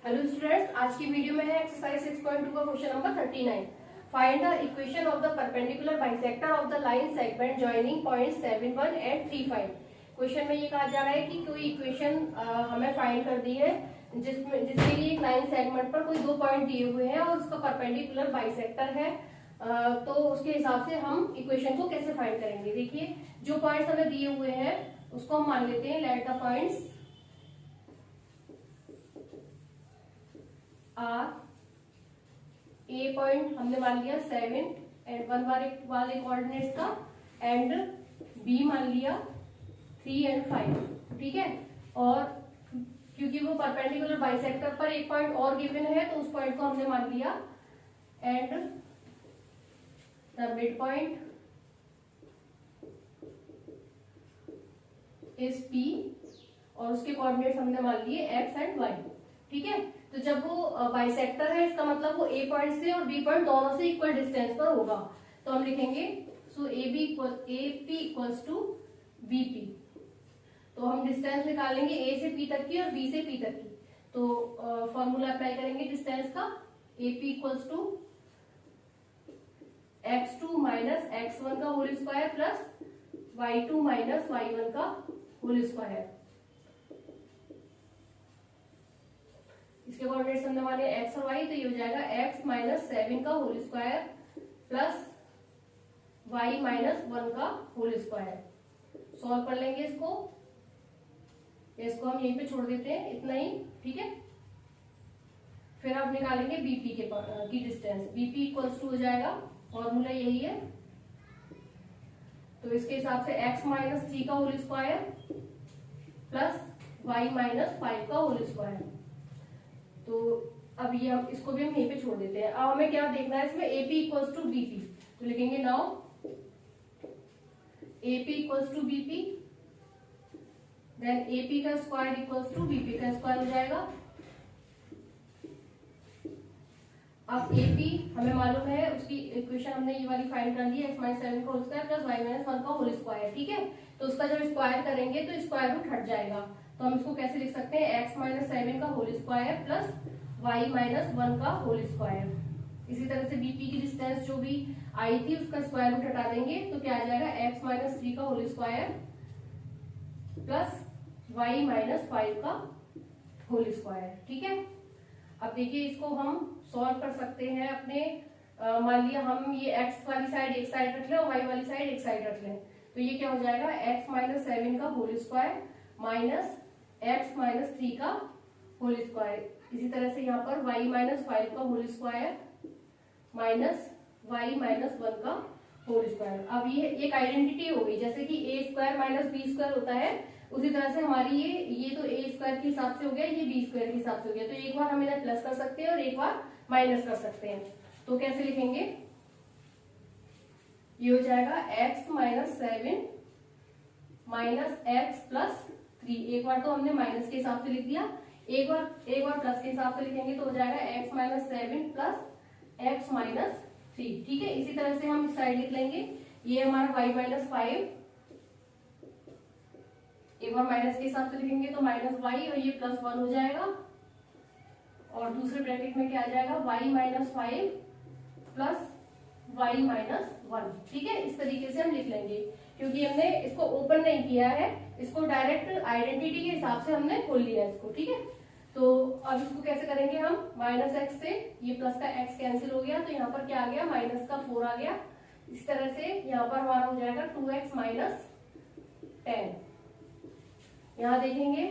Hello students, आज की video में है एक्सरसाइज 6.2 का question number 39। Find the equation of the perpendicular bisector of the line segment joining points 71 and 35। Question में ये कहा जा रहा है कि कोई इक्वेशन हमें फाइंड कर दी है जिसके लिए एक लाइन सेगमेंट पर कोई दो पॉइंट दिए हुए हैं और उसका परपेंडिकुलर बाइसेक्टर है। तो उसके हिसाब से हम इक्वेशन को कैसे फाइंड करेंगे। देखिए, जो पॉइंट्स हमें दिए हुए हैं उसको हम मान लेते हैं let the points are. A point हमने मान लिया 7 एंड 1 वाले कोऑर्डिनेट्स का, एंड बी मान लिया 3 एंड 5। ठीक है, और क्योंकि वो परपेंडिकुलर बाइसेक्टर पर एक पॉइंट और गिवन है तो उस पॉइंट को हमने मान लिया, and the mid point is P और उसके कोऑर्डिनेट्स हमने मान लिए एक्स एंड वाई। ठीक है, तो जब वो बाइसेक्टर है इसका मतलब वो ए पॉइंट से और बी पॉइंट दोनों से इक्वल डिस्टेंस पर होगा। तो हम लिखेंगे so A P equals to B P. तो हम डिस्टेंस निकालेंगे ए से पी तक की और बी से पी तक की। तो फॉर्मूला अप्लाई करेंगे डिस्टेंस का, A P equals to x2 minus x1 का whole square plus y2 minus y1 का होल स्क्वायर। इसके कोऑर्डिनेट्स हमने माने x और y, तो ये हो जाएगा x माइनस 7 का whole square plus y minus 1 का होल स्क्वायर। सॉल्व कर लेंगे इसको हम यहीं पे छोड़ देते हैं, इतना ही। ठीक है, फिर आप निकालेंगे बीपी की डिस्टेंस। बीपी इक्वल्स टू हो जाएगा, फॉर्मूला यही है। तो इसके हिसाब से x माइनस 3 का whole square plus y minus 5 का होल स्क्वायर। तो अब ये हम इसको भी हम यहीं पे छोड़ देते हैं। अब हमें क्या देखना है इसमें, AP इक्वल्स टू BP। तो लिखेंगे now AP equals to BP, then AP का स्क्वायर इक्वल्स टू BP का स्क्वायर हो जाएगा। अब AP हमें मालूम है, उसकी इक्वेशन हमने ये वाली फाइंड कर ली है, x माइनस 7 का whole square plus y minus 1 का होल स्क्वायर। ठीक है, तो उसका जब स्क्वायर करेंगे तो स्क्वायर रूट हट जाएगा। तो हम इसको कैसे लिख सकते हैं, x माइनस 7 का whole square plus y minus 1 का होल स्क्वायर। इसी तरह से बीपी की डिस्टेंस जो भी आई थी उसका स्क्वायर रूट हटा देंगे तो क्या आ जाएगा, x माइनस 3 का whole square plus y minus 5 का होल स्क्वायर। ठीक है, अब देखिए इसको हम सॉल्व कर सकते हैं अपने, मान लिया हम ये x वाली साइड एक साइड रख लें और y वाली साइड एक साइड रख लें। तो ये क्या हो जाएगा, x माइनस 7 का whole square minus x minus 3 का होल स्क्वायर। इसी तरह से यहाँ पर y माइनस 5 का whole square minus y minus 1 का होल स्क्वायर। अब ये एक आइडेंटिटी हो गई, जैसे कि a square minus B square होता है, उसी तरह से हमारी ये तो a स्क्वायर के हिसाब से हो गया, ये b स्क्वायर के हिसाब से हो गया। तो एक बार हम इन्हें प्लस कर सकते हैं और एक बार माइनस कर सकते हैं। तो कैसे लिखेंगे, ये हो जाएगा x minus 7 minus x plus 3। एक बार तो हमने माइनस के हिसाब से लिख दिया, एक बार प्लस के हिसाब से लिखेंगे तो हो जाएगा x minus 7 plus x minus 3। ठीक है, इसी तरह से हम इस साइड लिख लेंगे, ये हमारा y माइनस 5, एक बार माइनस के हिसाब से लिखेंगे तो माइनस y और ये प्लस 1 हो जाएगा, और दूसरे ब्रैकेट में क्या आ जाएगा, y minus 5 plus y minus 1। ठीक है, इस तरीके से हम लिख लेंगे, क्योंकि हमने इसको ओपन नहीं किया है, इसको डायरेक्ट आइडेंटिटी के हिसाब से हमने खोल लिया इसको। ठीक है, तो अब इसको कैसे करेंगे हम, माइनस x से ये प्लस का x कैंसिल हो गया, तो यहाँ पर क्या आ गया, माइनस का 4 आ गया। इस तरह से यहाँ पर हमारा हो जाएगा 2x माइनस 10। यहाँ देखेंगे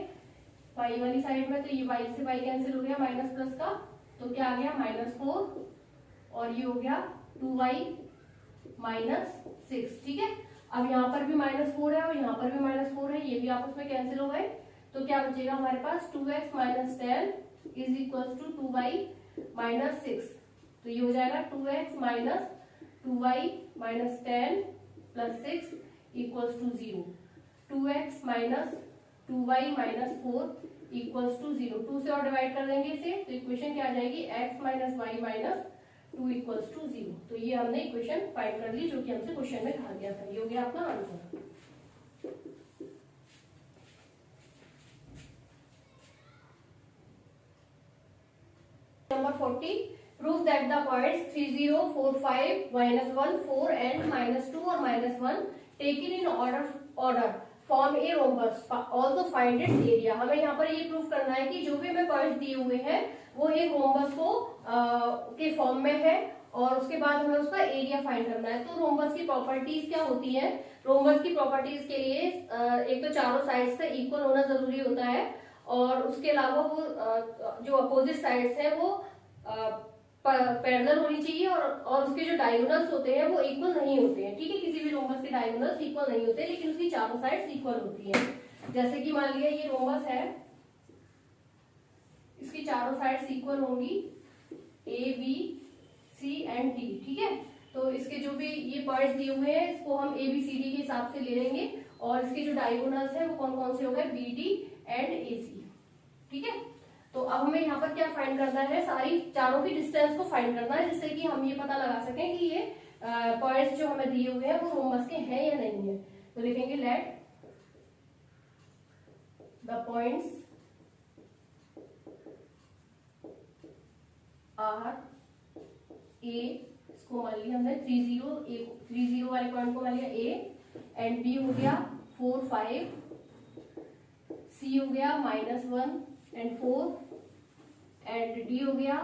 y वाली साइड में, तो ये y से y कैंसिल हो गया, माइनस प्लस का, तो क्या आ गया, माइनस 4, और ये हो गया 2y माइनस 6। ठीक है, अब यहाँ पर भी माइनस 4 है और यहाँ पर भी माइनस 4 है, ये भी आपस में कैंसिल हो गए। तो क्या बचेगा हमारे पास, 2x minus 10 is equals to 2y minus 6। तो ये हो जाएगा 2x minus 2y minus 10 plus 6 equals to 0। 2x minus 2y minus 4 equals to 0। 2 से और डिवाइड कर देंगे इसे, तो इक्वेशन क्या आ जाएगी, x minus y minus 2 equals to 0। तो ये हमने इक्वेशन फाइंड कर ली जो कि हमसे क्वेश्चन में कहा गया था। ये हो गया अपना answer. 40 prove that the points 3 0 4 5 -1 4 and -2 और -1 taken in order form a rhombus also find its area. हमें यहाँ पर ये प्रूव करना है कि जो भी हमें पॉइंट्स दिए हुए हैं वो एक रोम्बस को के फॉर्म में है और उसके बाद हमें उसका एरिया फाइंड करना है। तो रोम्बस की प्रॉपर्टीज क्या होती हैं? रोम्बस की प्रॉपर्टीज के लिए एक तो चारों साइड से इक्वल होना जरूरी होता है और उसके अलावा वो जो अपोजिट साइड्स है वो पैरेलल होनी चाहिए और उसके जो डायगोनल्स होते हैं वो इक्वल नहीं होते हैं। ठीक है, किसी भी रोम्बस के डायगोनल्स इक्वल नहीं होते लेकिन उसकी चारों साइड्स इक्वल होती हैं। जैसे कि मान लिया ये रोम्बस है, इसकी चारों साइड्स इक्वल होंगी A B C and D. ठीक है, तो इसके जो भी ये पॉइंट्स दिए हुए हैं इसको हम ए बी सी डी के हिसाब से ले लेंगे और इसके जो डायगोनल्स है वो कौन कौन से हो गए? बी डी एंड ए सी। ठीक है, तो अब हमें यहाँ पर क्या फाइंड करना है? सारी चारों की डिस्टेंस को फाइंड करना है जिससे कि हम ये पता लगा सकें कि ये पॉइंट्स जो हमें दिए हुए हैं वो रोम्बस के हैं या नहीं है। तो लिखेंगे लेट द पॉइंट्स आर ए, इसको मान लिया हमने 30 वाले पॉइंट को मान लिया ए, एंड बी हो गया 4 5, सी हो गया -1 एंड 4 एंड डी हो गया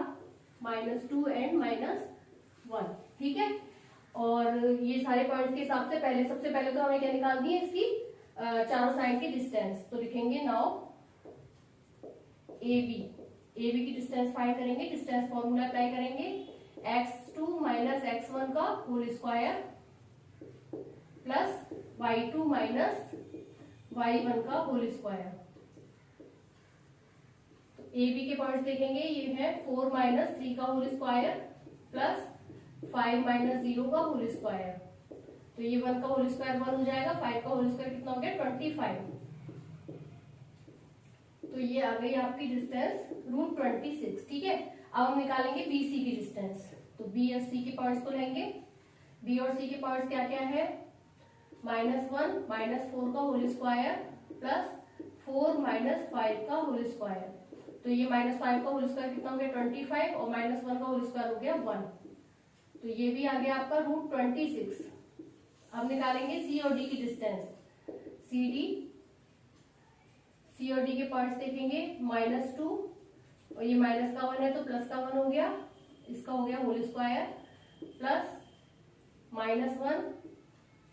-2 एंड -1। ठीक है, और ये सारे पॉइंट्स के हिसाब से सबसे पहले तो हमें क्या निकालनी है? इसकी चारों साइड की डिस्टेंस। तो लिखेंगे नाउ ए बी की डिस्टेंस फाइंड करेंगे। डिस्टेंस फॉर्मूला अप्लाई करेंगे x2 - x1 का whole square plus y2 - y1 का होल स्क्वायर। ए बी के पॉइंट्स देखेंगे, ये है 4 - 3 का होल स्क्वायर प्लस 5 - 0 का होल स्क्वायर। तो ये 1 का होल स्क्वायर 1 हो जाएगा, 5 का होल स्क्वायर कितना हो गया? 25। तो ये आ गई आपकी डिस्टेंस √26। ठीक है, अब हम निकालेंगे बी सी की डिस्टेंस। तो बी और सी के पॉइंट्स को लेंगे। बी और सी के पॉइंट्स क्या क्या है? -1 -4 का होल स्क्वायर प्लस 4 - 5 का होल स्क्वायर। तो ये -5 का होल स्क्वायर कितना हो गया? 25 और -1 का होल स्क्वायर हो गया 1। तो ये भी आ गया आपका √26। अब निकालेंगे सी और डी की डिस्टेंस। सी और डी के पॉइंट्स देखेंगे, -2 और ये माइनस का 1 है तो प्लस का 1 हो गया, इसका हो गया होल स्क्वायर प्लस -1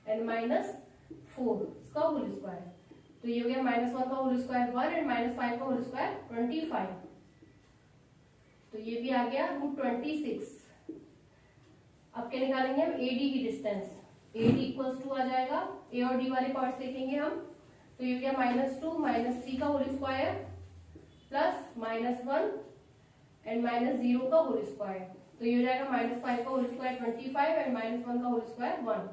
एंड -4 इसका होल स्क्वायर। तो ये हो गया -1 का होल स्क्वायर 1 एंड -5 का होल स्क्वायर 25। तो ये भी आ गया √26। अब क्या निकालेंगे हम? ए डी की distance. A D equals to आ जाएगा, ए और डी वाले पार्ट्स देखेंगे हम। तो ये हो गया -2 -3 का होल स्क्वायर प्लस -1 एंड -0 का होल स्क्वायर। तो ये हो जाएगा -5 का होल स्क्वायर 25 एंड -1 का होल स्क्वायर 1।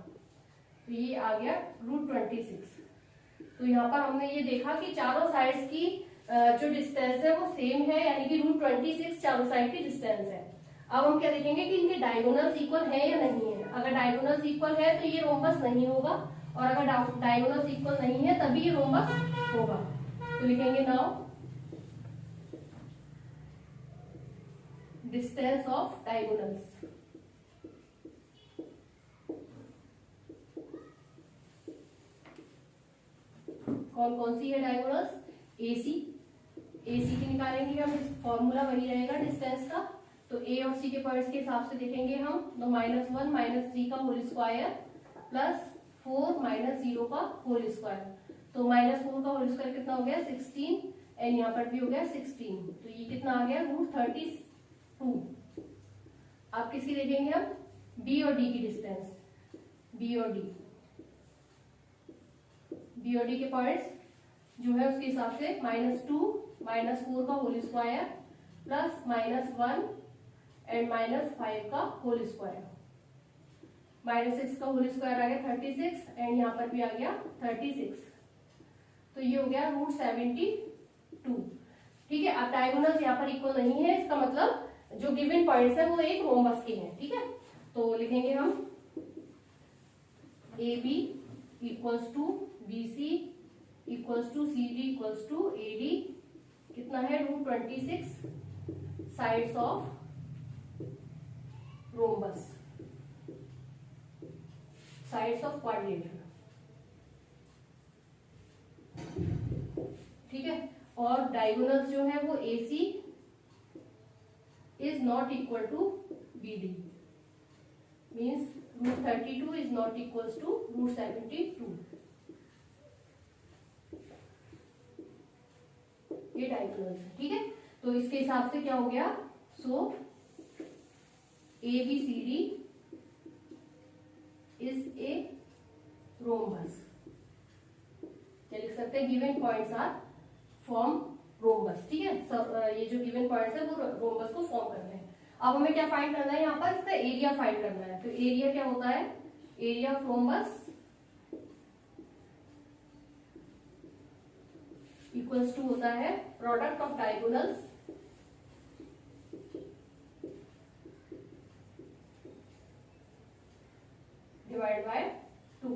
तो ये आ गया √26। तो यहाँ पर हमने ये देखा कि चारों साइड्स की जो डिस्टेंस है वो सेम है, यानी कि √26 चारों साइड की डिस्टेंस है। अब हम क्या देखेंगे कि इनके डायगोनल्स इक्वल है या नहीं है। अगर डायगोनल्स इक्वल है तो ये रोम्बस नहीं होगा और अगर डायगोनल्स इक्वल नहीं है तभी ये रोम्बस होगा। तो लिखेंगे नाउ डिस्टेंस ऑफ डायगोनल्स। कौन कौन सी है डायगोनल्स? AC की निकालेंगे हम, फॉर्मूला वही रहेगा डिस्टेंस का। तो A और C के पॉइंट्स के हिसाब से देखेंगे हम, तो -1 -3 का होल स्क्वायर प्लस 4 -0 का होल स्क्वायर। तो -4 का होल स्क्वायर कितना हो गया? 16 एंड यहाँ पर भी हो गया 16। तो ये कितना आ गया? √32। आप किसकी देखेंगे हम? B और D की डिस्टेंस। B और D के पॉइंट्स जो है उसके हिसाब से -2 -4 का होल स्क्वायर प्लस -1 एंड -5 का होल स्क्वायर। -6 का होल स्क्वायर आ गया 36 एंड यहाँ पर भी आ गया 36। तो ये हो गया √72। ठीक है, अब डायगोनल्स यहाँ पर इक्वल नहीं है, इसका मतलब जो गिवन पॉइंट्स है वो एक रोम्बस के हैं। ठीक है, तो लिखेंगे हम AB equals to BC equals to CD equals to AD। कितना है? √26 sides of rhombus, sides of quadrilateral, ठीक है। और डायगोनल्स जो है वो AC is not equal to BD, means √32 is not equals to √72, ये डायगोनल्स है, ठीक है। तो इसके हिसाब से क्या हो गया, so ABCD is a rhombus, क्या लिख सकते हैं, given points are form rhombus, ठीक है। ये जो गिवन पॉइंट्स है वो रोम्बस को फॉर्म कर रहे हैं। अब हमें क्या फाइंड करना है, यहाँ पर इसका एरिया फाइंड करना है। तो एरिया क्या होता है, area of rhombus equals to होता है product of diagonals divide by 2।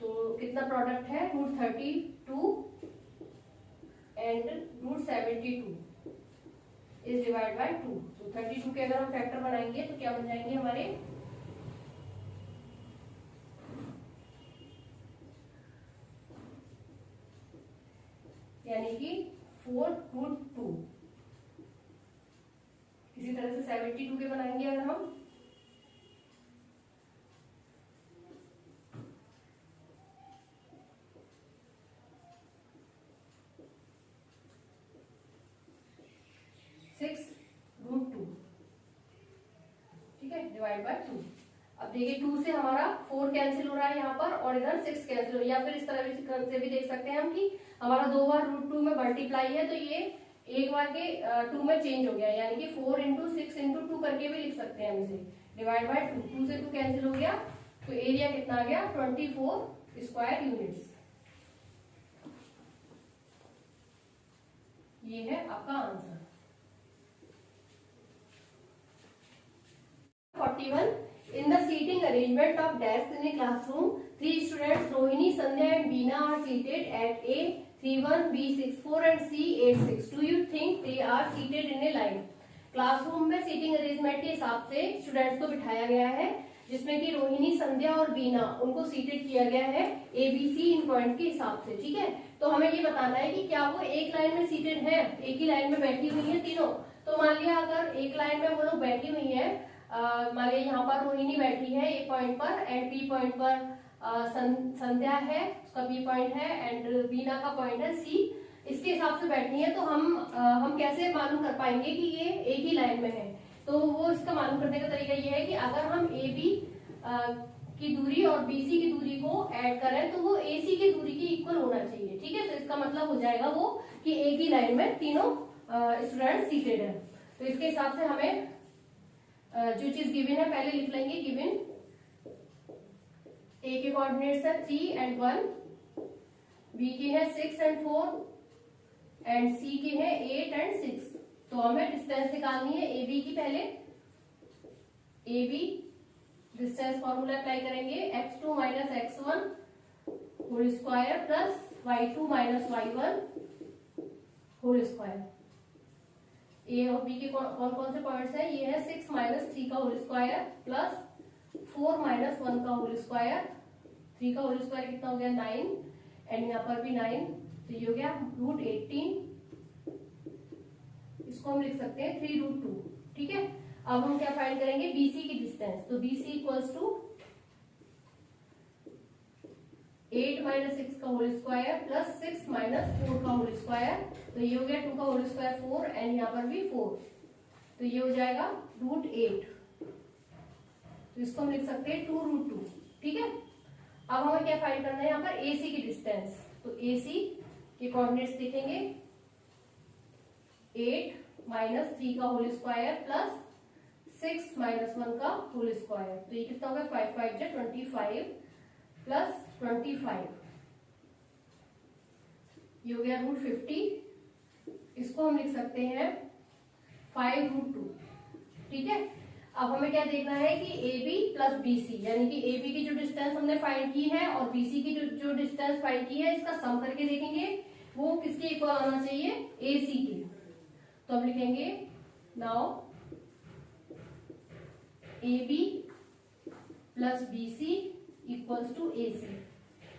तो कितना प्रोडक्ट है, √32 एंड √72 इज डिवाइड बाय 2। तो 32 के अगर हम फैक्टर बनाएंगे तो क्या बन जाएंगे हमारे, यानी कि 4√2। इसी तरह से 72 के बनाएंगे अगर हम, √2, ठीक है, डिवाइड बाय 2। अब देखिए 2 से हमारा 4 कैंसिल हो रहा है यहाँ पर, और इधर 6 कैंसिल हो, या फिर इस तरह से भी देख सकते हैं हम कि हमारा 2 बार √2 में मल्टीप्लाई है, तो ये एक बार के 2 में चेंज हो गया, यानी कि 4 × 6 × 2 करके भी लिख सकते हैं हम इसे, डिवाइड बाय 2। 2 से 2 कैंसिल हो गया, तो एरिया कितना आ गया, 24 स्क्वायर यूनिट्स। ये है आपका answer. 41. In the seating arrangement of desks in a classroom, 3 students Rohini, Sandhya and Beena are seated at A31, B64 and C86. Do you think they are seated in a line? Classroom में seating arrangement के हिसाब से students को बिठाया गया है, जिसमें कि रोहिणी, संध्या और बीना उनको सीटेड किया गया है ABC इन पॉइंट्स के हिसाब से, ठीक है। तो हमें ये बताना है कि क्या वो एक लाइन में सीटेड है, एक ही लाइन में बैठी हुई है तीनों। तो मान लिया अगर एक लाइन में वो लोग बैठी हुई है, मान लिया यहाँ पर रोहिणी बैठी है A पॉइंट पर, एंड B पॉइंट पर संध्या है, उसका B पॉइंट है, एंड बीना का पॉइंट है C, इसके हिसाब से बैठी है। तो हम कैसे मालूम कर पाएंगे कि ये एक ही लाइन में है। तो वो इसका मालूम करने का तरीका ये है कि अगर हम AB की दूरी और BC की दूरी को ऐड करें तो वो AC की दूरी की इक्वल होना चाहिए, ठीक है। तो इसका मतलब हो जाएगा वो कि एक ही लाइन में तीनों स्टूडेंट सीटेड है। तो इसके हिसाब से हमें जो चीज गिवन है पहले लिख लेंगे। गिवन A के कोऑर्डिनेट्स है 3 and 1, B के है 6 and 4 एंड C के है 8 and 6। तो हमें डिस्टेंस निकालनी है AB की। पहले AB डिस्टेंस फॉर्मूला अप्लाई करेंगे, x2 - x1 whole square plus y2 - y1 whole square. A और B के कौन कौन से पॉइंट्स हैं, ये है 6 - 3 का होल स्क्वायर प्लस 4 - 1 का होल स्क्वायर। 3 का होल स्क्वायर कितना हो गया 9, एंड यहाँ पर भी 9, तो ये हो गया √18। इसको हम लिख सकते हैं 3√2, ठीक है। अब हम क्या फाइंड करेंगे, BC की डिस्टेंस। तो BC इक्वल्स टू 8 - 6 का होल स्क्वायर प्लस 6 - 4 का होल स्क्वायर। तो ये हो गया 2 का होल स्क्वायर 4, एंड यहाँ पर भी 4, तो ये हो जाएगा √8। तो इसको हम लिख सकते हैं 2√2, ठीक है। अब हमें क्या फाइंड करना है यहाँ पर, AC की डिस्टेंस। तो AC के कोऑर्डिनेट्स देखेंगे 8 - 3 का होल स्क्वायर प्लस 6 - 1 का होल स्क्वायर। तो ये कितना होगा 5 × 5 = 25 प्लस 25, ये हो गया √50। इसको हम लिख सकते हैं 5√2, ठीक है। अब हमें क्या देखना है कि AB प्लस BC, यानी कि AB की जो डिस्टेंस हमने फाइंड की है और BC की जो डिस्टेंस फाइंड की है, इसका सम करके देखेंगे वो किसके इक्वल आना चाहिए, AC के। तो अब लिखेंगे now AB plus BC equals to AC।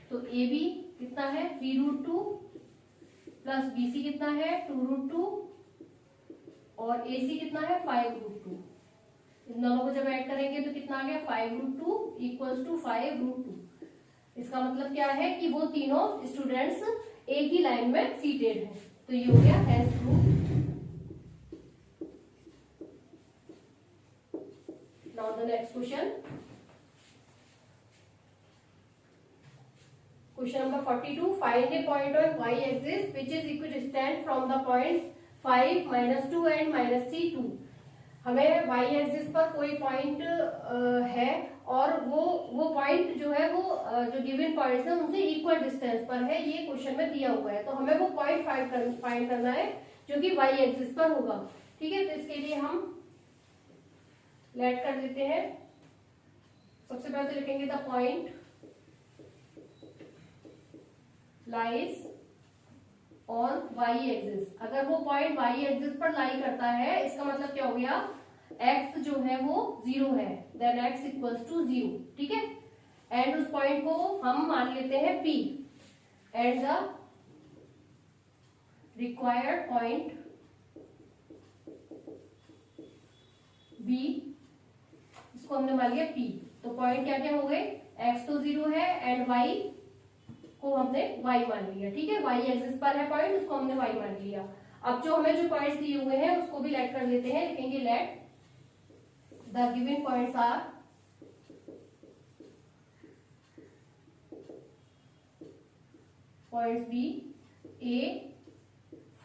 तो AB कितना है 3√2 प्लस BC कितना है 2√2 और AC कितना है 5√2। इन दोनों को जब ऐड करेंगे तो कितना आ गया 5√2 इक्वल्स टू 5√2। इसका मतलब क्या है कि वो तीनों स्टूडेंट्स एक ही लाइन में सीटेड हैं। तो ये हो गया hence proof. Now the next question, question number 42, find A point on y axis which is equidistant from the points 5, -2 and -3, 2। हमें y एक्सिस पर कोई पॉइंट है और वो पॉइंट जो है वो जो गिवन पॉइंट्स है उनसे इक्वल डिस्टेंस पर है, ये क्वेश्चन में दिया हुआ है। तो हमें वो पॉइंट फाइंड करना है जो कि y एक्सिस पर होगा। ठीक है, तो इसके लिए हम लेट कर देते हैं। सबसे पहले तो लिखेंगे the point lies on y axis. अगर वो पॉइंट y एक्सिस पर लाई करता है इसका मतलब क्या हो गया, x जो है वो 0 है, देन x इक्वल्स टू 0। ठीक है, एंड उस पॉइंट को हम मान लेते हैं P and the required point B, इसको हमने मान लिया P। तो पॉइंट क्या क्या हो गए, x तो 0 है एंड y को हमने y मान लिया। ठीक है, y एक्सिस पर है पॉइंट, उसको हमने y मान लिया। अब जो हमें जो पॉइंट्स दिए हुए हैं उसको भी लेट कर लेते हैं। लिखेंगे let the given points are points B, a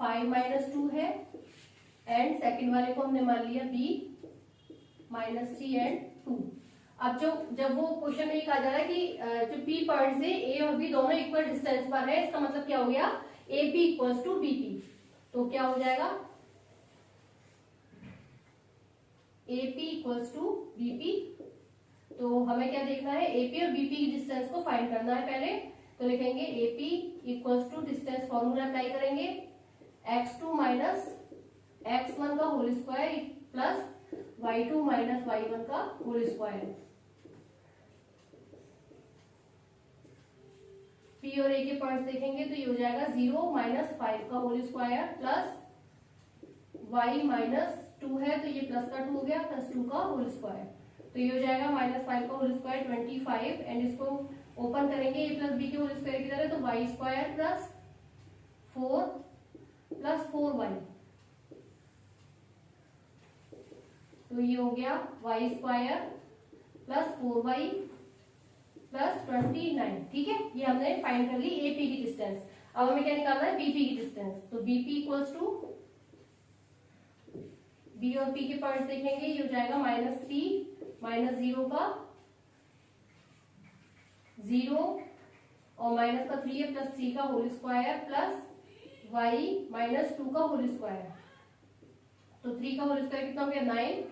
5-2 है एंड सेकंड वाले को हमने मान लिया b -3 एंड 2। अब जब वो क्वेश्चन में कहा जा रहा है कि जो P पॉइंट से A और B दोनों इक्वल डिस्टेंस पर है, इसका मतलब क्या हो गया AP इक्वल्स टू BP। तो क्या हो जाएगा AP इक्वल्स टू BP। तो हमें क्या देखना है, AP और BP की डिस्टेंस को फाइंड करना है पहले। तो लिखेंगे AP equals to distance formula apply करेंगे, x2 माइनस x1 का whole square plus y2 minus y1 का होल स्क्वायर। P और A के पॉइंट्स देखेंगे तो ये हो जाएगा 0 - 5 का होल स्क्वायर प्लस y -2 है तो ये प्लस का 2 हो गया प्लस 2 का होल स्क्वायर। तो ये हो जाएगा -5 का होल स्क्वायर 25 एंड इसको ओपन करेंगे a प्लस b के होल स्क्वायर की तरह, तो y square plus 4 plus 4y। तो ये हो गया y square plus 4y plus 29। ठीक है, ये हमने फाइंड कर ली AP की डिस्टेंस। अब हमें क्या निकालना है BP की डिस्टेंस। तो BP इक्वल्स टू B और P के पॉइंट्स देखेंगे, ये हो जाएगा -3 -0 का 0 और माइनस का 3 है प्लस 3 का होल स्क्वायर प्लस y -2 का होल स्क्वायर। तो 3 का होल स्क्वायर कितना हो गया 9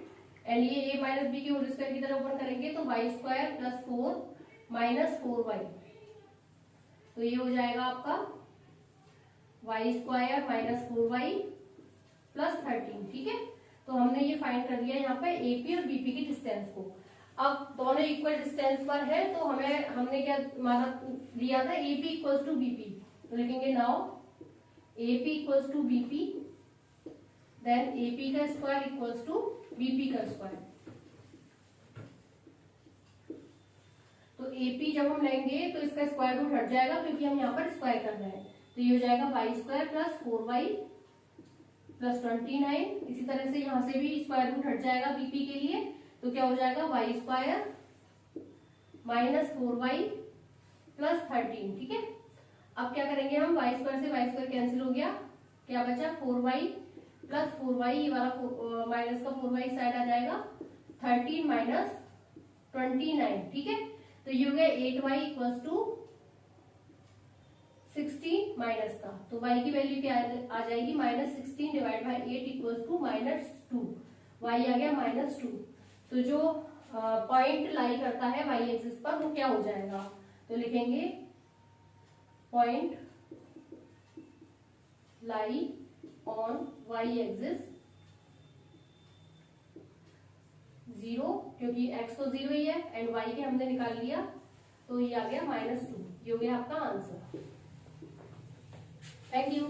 एंड ये a माइनस बी के होल स्क्वायर की तरह ओपन करेंगे तो y स्क्वायर प्लस 4 -4y। तो ये हो जाएगा आपका y स्क्वायर -4y प्लस 13। ठीक है, तो हमने ये फाइंड कर लिया यहाँ पे AP और BP की डिस्टेंस को। अब दोनों इक्वल डिस्टेंस पर है तो हमने क्या माना लिया था AP इक्वल्स टू BP। तो लिखेंगे now AP equals to BP, then AP का स्क्वायर इक्वल्स टू BP का स्क्वायर। तो AP जब हम लेंगे तो इसका स्क्वायर रूट हट जाएगा क्योंकि हम यहाँ पर स्क्वायर कर रहे हैं। तो ये हो जाएगा y square plus 4y plus 29। इसी तरह से यहाँ से भी स्क्वायर रूट हट जाएगा BP के लिए, तो क्या हो जाएगा y स्क्वायर -4y प्लस 13। ठीक है, अब क्या करेंगे हम y स्क्वायर से y स्क्वायर कैंसिल हो गया, क्या बचा 4y प्लस 4y, ये वाला माइनस का 4y साइड आ जाएगा 13 माइनस 29। ठीक है, तो ये हो गया 8y इक्वल्स टू 16 माइनस का, तो y की वैल्यू क्या आ जाएगी -16 divide by 8 equals to -2, y आ गया -2। तो जो पॉइंट लाई करता है y एक्सिस पर वो क्या हो जाएगा, तो लिखेंगे point lie on y axis 0 क्योंकि x तो 0 ही है एंड y के हमने निकाल लिया, तो ये आ गया -2। ये हो गया आपका आंसर। Thank you.